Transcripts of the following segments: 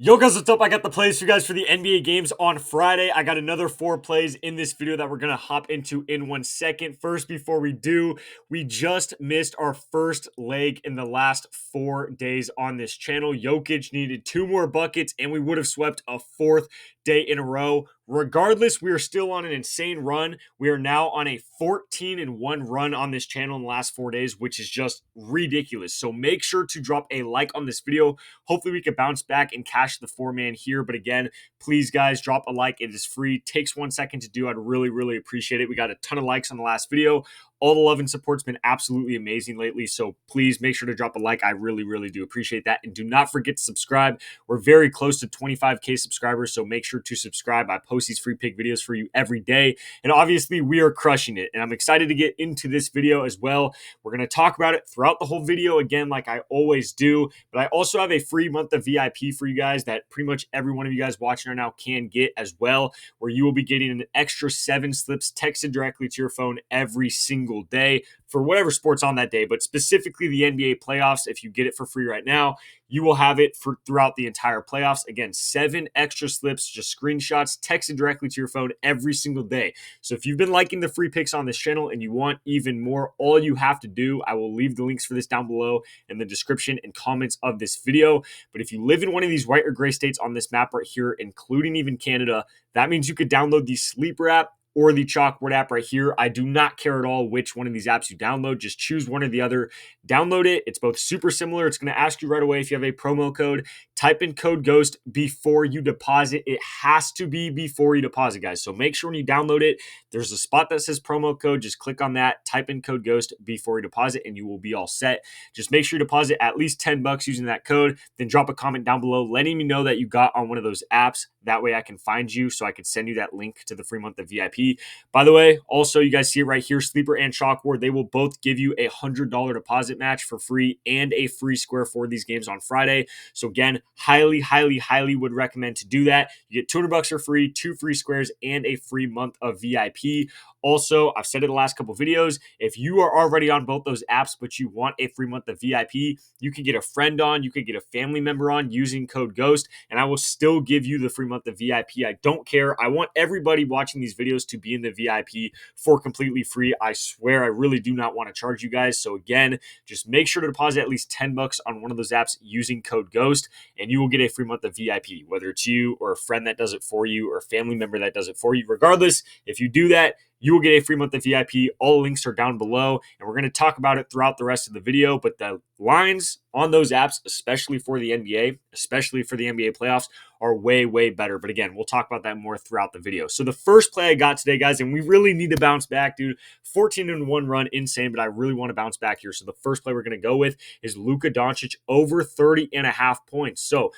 Yo guys, what's up? I got the plays for you guys for the NBA games on Friday. I got another 4 plays in this video that we're going to hop into in 1 second. First, before we do, we just missed our first leg in the last 4 days on this channel. Jokic needed 2 more buckets and we would have swept a 4th day in a row. Regardless, we are still on an insane run. We are now on a 14-1 run on this channel in the last 4 days, which is just ridiculous. So make sure to drop a like on this video. Hopefully we can bounce back and cash the 4-man here. But again, please guys, drop a like. It is free. Takes 1 second to do. I'd really appreciate it. We got a ton of likes on the last video. All the love and support's been absolutely amazing lately. So please make sure to drop a like. I really do appreciate that. And do not forget to subscribe. We're very close to 25K subscribers. So make sure to subscribe. I post these free pick videos for you every day. And obviously we are crushing it. And I'm excited to get into this video as well. We're going to talk about it throughout the whole video again, like I always do. But I also have a free month of VIP for you guys that pretty much every one of you guys watching right now can get as well, where you will be getting an extra 7 slips texted directly to your phone every single day for whatever sport's on that day, but specifically the NBA playoffs. If you get it for free right now, you will have it for throughout the entire playoffs. Again, 7 extra slips, just screenshots texted directly to your phone every single day. So if you've been liking the free picks on this channel and you want even more, all you have to do, I will leave the links for this down below in the description and comments of this video. But if you live in one of these white or gray states on this map right here, including even Canada, that means you could download the Sleeper app or the Chalkboard app right here. I do not care at all which one of these apps you download. Just choose one or the other. Download it. It's both super similar. It's going to ask you right away if you have a promo code. Type in code GHOST before you deposit. It has to be before you deposit, guys. So make sure when you download it, there's a spot that says promo code. Just click on that. Type in code GHOST before you deposit, and you will be all set. Just make sure you deposit at least $10 using that code. Then drop a comment down below letting me know that you got on one of those apps. That way I can find you so I can send you that link to the free month of VIP. By the way, also, you guys see it right here, Sleeper and Chalkboard, they will both give you a $100 deposit match for free and a free square for these games on Friday. So again, highly would recommend to do that. You get $200 for free, 2 free squares, and a free month of VIP. Also, I've said it in the last couple videos, if you are already on both those apps, but you want a free month of VIP, you can get a friend on, you could get a family member on using code GHOST, and I will still give you the free month of VIP. I don't care. I want everybody watching these videos to be in the VIP for completely free. I swear I really do not want to charge you guys. So again, just make sure to deposit at least $10 on one of those apps using code GHOST, and you will get a free month of VIP, whether it's you or a friend that does it for you or a family member that does it for you. Regardless, if you do that, you will get a free month of VIP. All links are down below, and we're going to talk about it throughout the rest of the video. But the lines on those apps, especially for the NBA, especially for the NBA playoffs, are way better. But again, we'll talk about that more throughout the video. So the first play I got today, guys, and we really need to bounce back, dude. 14-1 run, insane, but I really want to bounce back here. So the first play we're going to go with is Luka Doncic over 30.5 points. So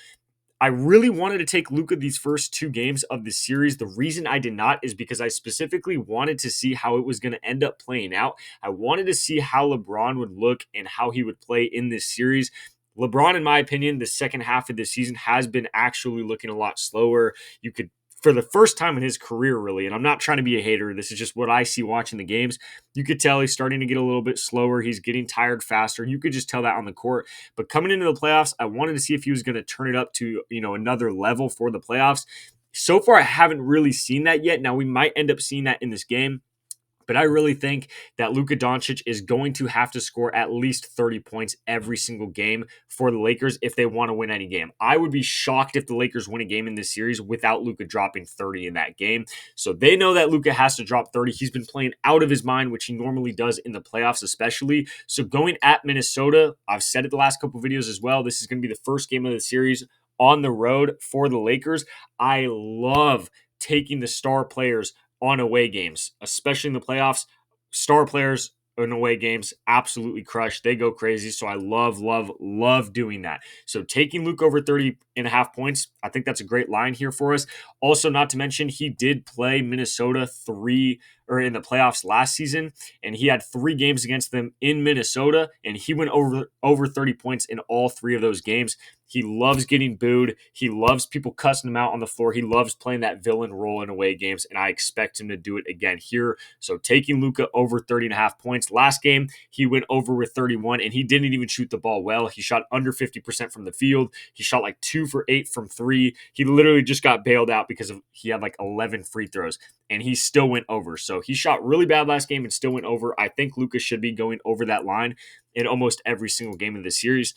I really wanted to take Luka these first 2 games of the series. The reason I did not is because I specifically wanted to see how it was going to end up playing out. I wanted to see how LeBron would look and how he would play in this series. LeBron, in my opinion, the second half of this season has been actually looking a lot slower. You could, for the first time in his career, really, and I'm not trying to be a hater, this is just what I see watching the games, you could tell he's starting to get a little bit slower. He's getting tired faster. You could just tell that on the court. But coming into the playoffs, I wanted to see if he was going to turn it up to, another level for the playoffs. So far, I haven't really seen that yet. Now, we might end up seeing that in this game. But I really think that Luka Doncic is going to have to score at least 30 points every single game for the Lakers if they want to win any game. I would be shocked if the Lakers win a game in this series without Luka dropping 30 in that game. So they know that Luka has to drop 30. He's been playing out of his mind, which he normally does in the playoffs especially. So going at Minnesota, I've said it the last couple of videos as well, this is going to be the first game of the series on the road for the Lakers. I love taking the star players on away games, especially in the playoffs. Star players in away games absolutely crush. They go crazy. So I love doing that. So taking Luke over 30.5 points, I think that's a great line here for us. Also, not to mention, he did play Minnesota in the playoffs last season, and he had 3 games against them in Minnesota, and he went over 30 points in all 3 of those games. He loves getting booed. He loves people cussing him out on the floor. He loves playing that villain role in away games, and I expect him to do it again here. So taking Luka over 30.5 points. Last game, he went over with 31, and he didn't even shoot the ball well. He shot under 50% from the field. He shot like 2 for 8 from 3. He literally just got bailed out because he had like 11 free throws, and he still went over. So he shot really bad last game and still went over. I think Luka should be going over that line in almost every single game of the series.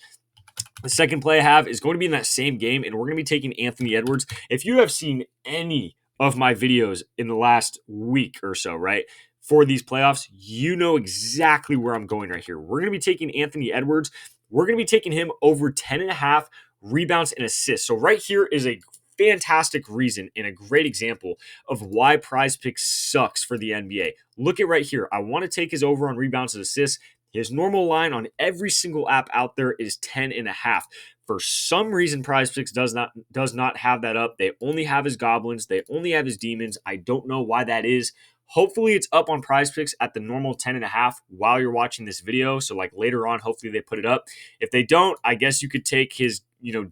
The second play I have is going to be in that same game, and we're going to be taking Anthony Edwards. If you have seen any of my videos in the last week or so, right, for these playoffs, you know exactly where I'm going right here. We're going to be taking Anthony Edwards. We're going to be taking him over 10.5 rebounds and assists. So right here is a fantastic reason and a great example of why Prizepicks sucks for the NBA. Look at right here. I want to take his over on rebounds and assists. His normal line on every single app out there is 10.5. For some reason, Prizepicks does not have that up. They only have his goblins. They only have his demons. I don't know why that is. Hopefully it's up on Prizepicks at the normal 10.5 while you're watching this video. So like later on, hopefully they put it up. If they don't, I guess you could take his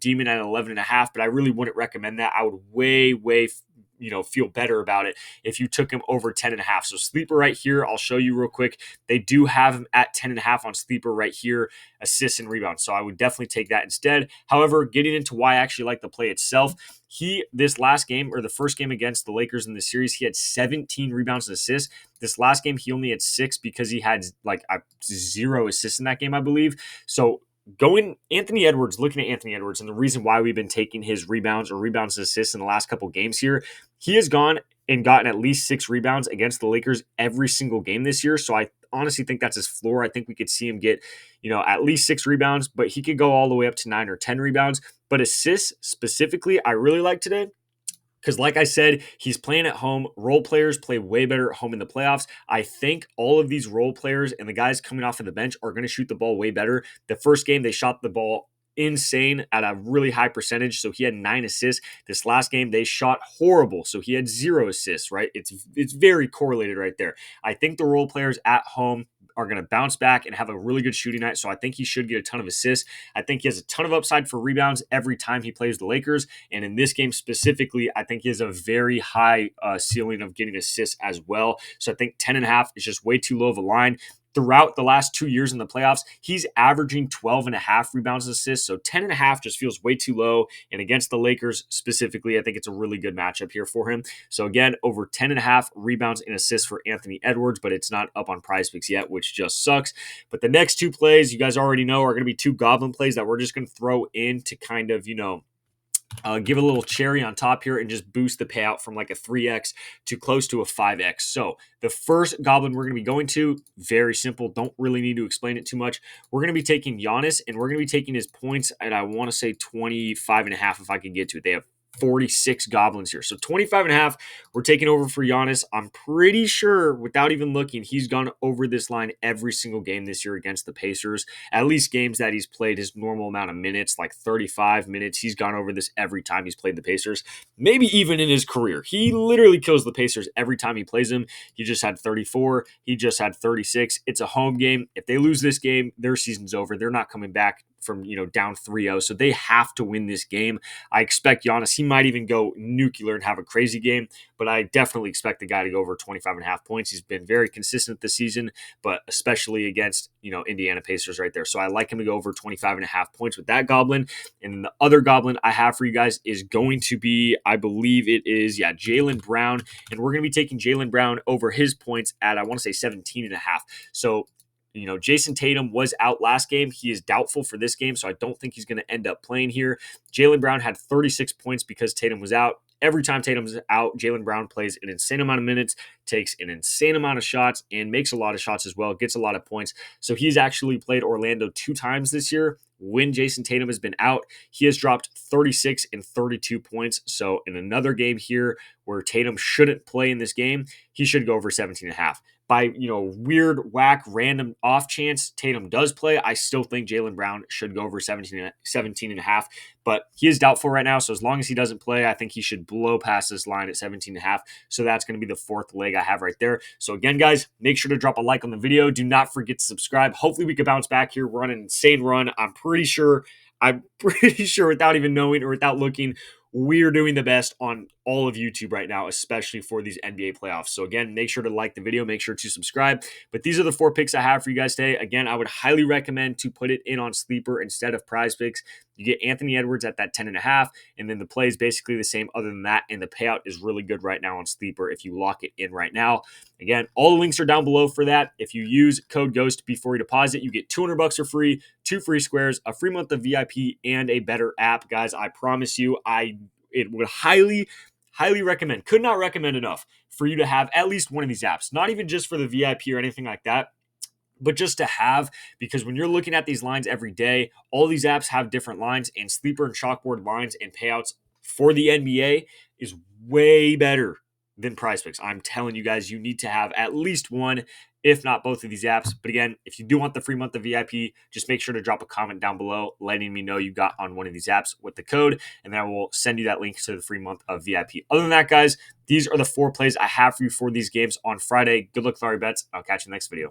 demon at 11.5, but I really wouldn't recommend that. I would way feel better about it if you took him over 10.5. So sleeper right here, I'll show you real quick. They do have him at 10.5 on sleeper right here, assists and rebounds. So I would definitely take that instead. However, getting into why I actually like the play itself, this last game, or the first game against the Lakers in the series, he had 17 rebounds and assists. This last game, he only had 6 because he had like 0 assists in that game, I believe. So looking at Anthony Edwards, and the reason why we've been taking his rebounds and assists in the last couple games here, he has gone and gotten at least 6 rebounds against the Lakers every single game this year. So I honestly think that's his floor. I think we could see him get, at least 6 rebounds, but he could go all the way up to 9 or 10 rebounds. But assists specifically, I really like today. Because like I said, he's playing at home. Role players play way better at home in the playoffs. I think all of these role players and the guys coming off of the bench are going to shoot the ball way better. The first game, they shot the ball insane at a really high percentage. So he had 9 assists. This last game, they shot horrible. So he had 0 assists, right? It's very correlated right there. I think the role players at home are going to bounce back and have a really good shooting night. So I think he should get a ton of assists. I think he has a ton of upside for rebounds every time he plays the Lakers. And in this game specifically, I think he has a very high ceiling of getting assists as well. So I think 10.5 is just way too low of a line. Throughout the last 2 years in the playoffs, he's averaging 12.5 rebounds and assists. So 10.5 just feels way too low. And against the Lakers specifically, I think it's a really good matchup here for him. So again, over 10.5 rebounds and assists for Anthony Edwards, but it's not up on Prizepicks yet, which just sucks. But the next 2 plays, you guys already know, are going to be 2 Goblin plays that we're just going to throw in to kind of, give a little cherry on top here and just boost the payout from like a 3x to close to a 5x. So the first Goblin we're going to be going to, very simple. Don't really need to explain it too much. We're going to be taking Giannis, and we're going to be taking his points at, I want to say 25.5 if I can get to it. They have 46 Goblins here. So 25.5, we're taking over for Giannis. I'm pretty sure, without even looking, he's gone over this line every single game this year against the Pacers. At least games that he's played his normal amount of minutes, like 35 minutes. He's gone over this every time he's played the Pacers. Maybe even in his career. He literally kills the Pacers every time he plays them. He just had 34. He just had 36. It's a home game. If they lose this game, their season's over. They're not coming back from down 3-0. So they have to win this game. I expect Giannis, he might even go nuclear and have a crazy game, but I definitely expect the guy to go over 25.5 points. He's been very consistent this season, but especially against, Indiana Pacers right there. So I like him to go over 25.5 points with that Goblin. And then the other Goblin I have for you guys is going to be, I believe it is, Jaylen Brown. And we're going to be taking Jaylen Brown over his points at, I want to say 17.5. So Jason Tatum was out last game. He is doubtful for this game, so I don't think he's going to end up playing here. Jaylen Brown had 36 points because Tatum was out. Every time Tatum's out, Jaylen Brown plays an insane amount of minutes, takes an insane amount of shots, and makes a lot of shots as well, gets a lot of points. So he's actually played Orlando 2 times this year. When Jason Tatum has been out, he has dropped 36 and 32 points. So in another game here where Tatum shouldn't play in this game, he should go over 17.5. By, weird, whack, random off chance Tatum does play, I still think Jaylen Brown should go over 17.5, but he is doubtful right now. So as long as he doesn't play, I think he should blow past this line at 17.5. So that's going to be the 4th leg I have right there. So again, guys, make sure to drop a like on the video. Do not forget to subscribe. Hopefully we can bounce back here. We're on an insane run. I'm pretty sure without even knowing or without looking, we're doing the best on all of YouTube right now, especially for these NBA playoffs. So again, make sure to like the video, make sure to subscribe. But these are the 4 picks I have for you guys today. Again, I would highly recommend to put it in on Sleeper instead of Prizepicks. You get Anthony Edwards at that 10.5, and then the play is basically the same other than that, and the payout is really good right now on Sleeper if you lock it in right now. Again, all the links are down below for that. If you use code GHOST before you deposit, you get $200 for free, 2 free squares, a free month of VIP, and a better app. Guys, I promise you, it would highly recommend, could not recommend enough for you to have at least one of these apps. Not even just for the VIP or anything like that, but just to have, because when you're looking at these lines every day, all these apps have different lines, and Sleeper and Chalkboard lines and payouts for the NBA is way better than Prizepicks. I'm telling you guys, you need to have at least one, if not both of these apps. But again, if you do want the free month of VIP, just make sure to drop a comment down below letting me know you got on one of these apps with the code, and then I will send you that link to the free month of VIP. Other than that, guys, these are the 4 plays I have for you for these games on Friday. Good luck with all your bets. I'll catch you in the next video.